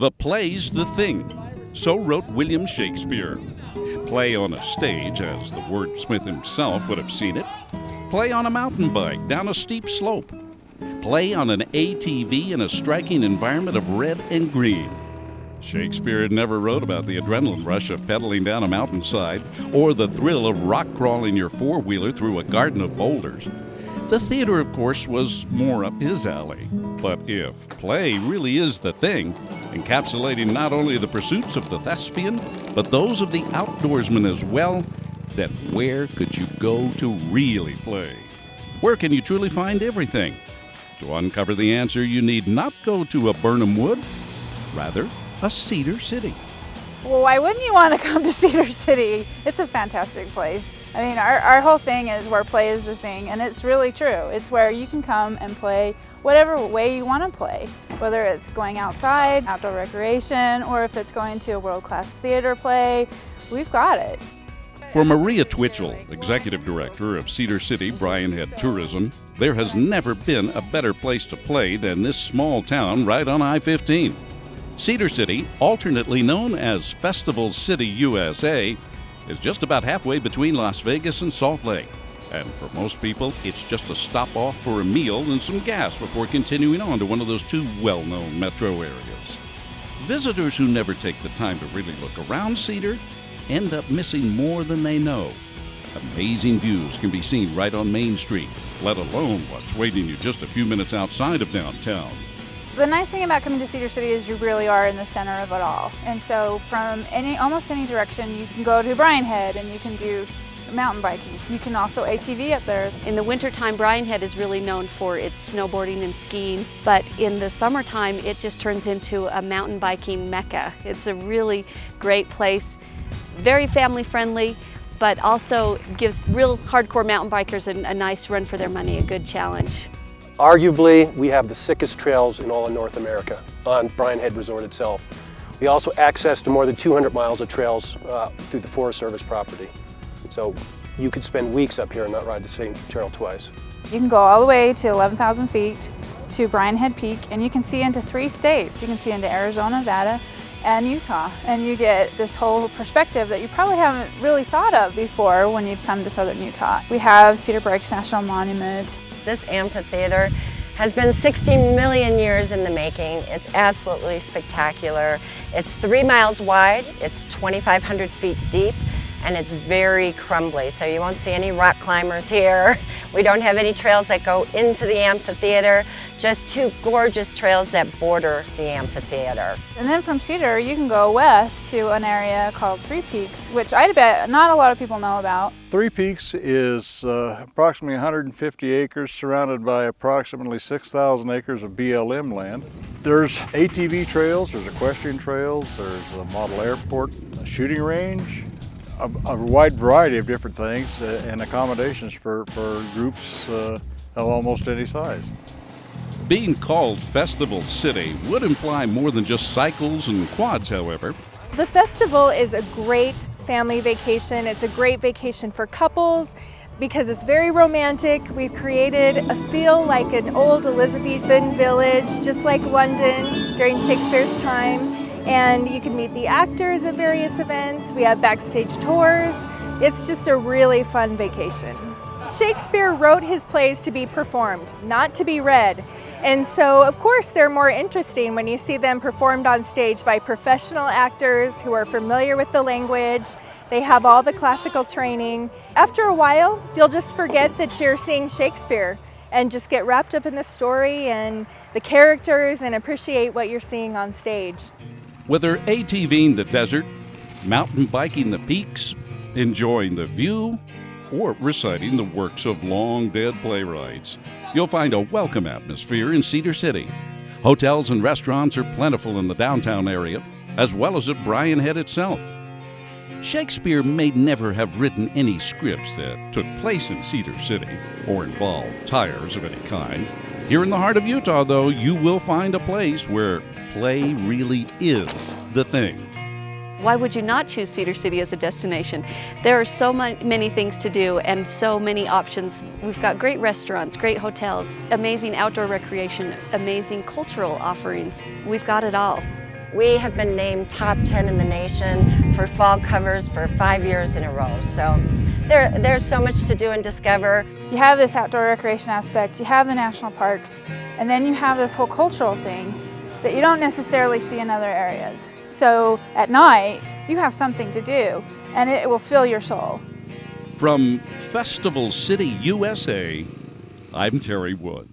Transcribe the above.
The play's the thing. So wrote William Shakespeare. Play on a stage, as the wordsmith himself would have seen it. Play on a mountain bike down a steep slope. Play on an ATV in a striking environment of red and green. Shakespeare never wrote about the adrenaline rush of pedaling down a mountainside or the thrill of rock crawling your four-wheeler through a garden of boulders. The theater, of course, was more up his alley. But if play really is the thing, encapsulating not only the pursuits of the thespian, but those of the outdoorsman as well, then where could you go to really play? Where can you truly find everything? To uncover the answer, you need not go to a Burnham Wood, rather a Cedar City. Well, why wouldn't you want to come to Cedar City? It's a fantastic place. I mean, our whole thing is where play is the thing, and it's really true. It's where you can come and play whatever way you want to play, whether it's going outside, outdoor recreation, or if it's going to a world-class theater play, we've got it. For Maria Twitchell, Executive Director of Cedar City Bryan Head Tourism, there has never been a better place to play than this small town right on I-15. Cedar City, alternately known as Festival City, USA, is just about halfway between Las Vegas and Salt Lake. And for most people, it's just a stop off for a meal and some gas before continuing on to one of those two well-known metro areas. Visitors who never take the time to really look around Cedar end up missing more than they know. Amazing views can be seen right on Main Street, let alone what's waiting you just a few minutes outside of downtown. The nice thing about coming to Cedar City is you really are in the center of it all. And so from almost any direction, you can go to Bryan Head and you can do mountain biking. You can also ATV up there. In the wintertime, Bryan Head is really known for its snowboarding and skiing, but in the summertime, it just turns into a mountain biking mecca. It's a really great place, very family friendly, but also gives real hardcore mountain bikers a nice run for their money, a good challenge. Arguably, we have the sickest trails in all of North America on Bryan Head Resort itself. We also access to more than 200 miles of trails through the Forest Service property. So you could spend weeks up here and not ride the same trail twice. You can go all the way to 11,000 feet to Bryan Head Peak, and you can see into 3 states. You can see into Arizona, Nevada, and Utah. And you get this whole perspective that you probably haven't really thought of before when you've come to southern Utah. We have Cedar Breaks National Monument. This amphitheater has been 60 million years in the making. It's absolutely spectacular. It's 3 miles wide, it's 2,500 feet deep, and it's very crumbly, so you won't see any rock climbers here. We don't have any trails that go into the amphitheater, just 2 gorgeous trails that border the amphitheater. And then from Cedar, you can go west to an area called Three Peaks, which I bet not a lot of people know about. Three Peaks is approximately 150 acres surrounded by approximately 6,000 acres of BLM land. There's ATV trails, there's equestrian trails, there's a model airport, a shooting range, a wide variety of different things and accommodations for groups of almost any size. Being called Festival City would imply more than just cycles and quads, however. The festival is a great family vacation. It's a great vacation for couples because it's very romantic. We've created a feel like an old Elizabethan village, just like London during Shakespeare's time. And you can meet the actors at various events. We have backstage tours. It's just a really fun vacation. Shakespeare wrote his plays to be performed, not to be read. And so, of course, they're more interesting when you see them performed on stage by professional actors who are familiar with the language. They have all the classical training. After a while, you'll just forget that you're seeing Shakespeare and just get wrapped up in the story and the characters and appreciate what you're seeing on stage. Whether ATVing the desert, mountain biking the peaks, enjoying the view, or reciting the works of long-dead playwrights, you'll find a welcome atmosphere in Cedar City. Hotels and restaurants are plentiful in the downtown area, as well as at Bryan Head itself. Shakespeare may never have written any scripts that took place in Cedar City or involved tires of any kind. Here in the heart of Utah, though, you will find a place where play really is the thing. Why would you not choose Cedar City as a destination? There are so many things to do and so many options. We've got great restaurants, great hotels, amazing outdoor recreation, amazing cultural offerings. We've got it all. We have been named top 10 in the nation for fall covers for 5 years in a row. So there's so much to do and discover. You have this outdoor recreation aspect, you have the national parks, and then you have this whole cultural thing that you don't necessarily see in other areas. So at night, you have something to do, and it will fill your soul. From Festival City, USA, I'm Terry Wood.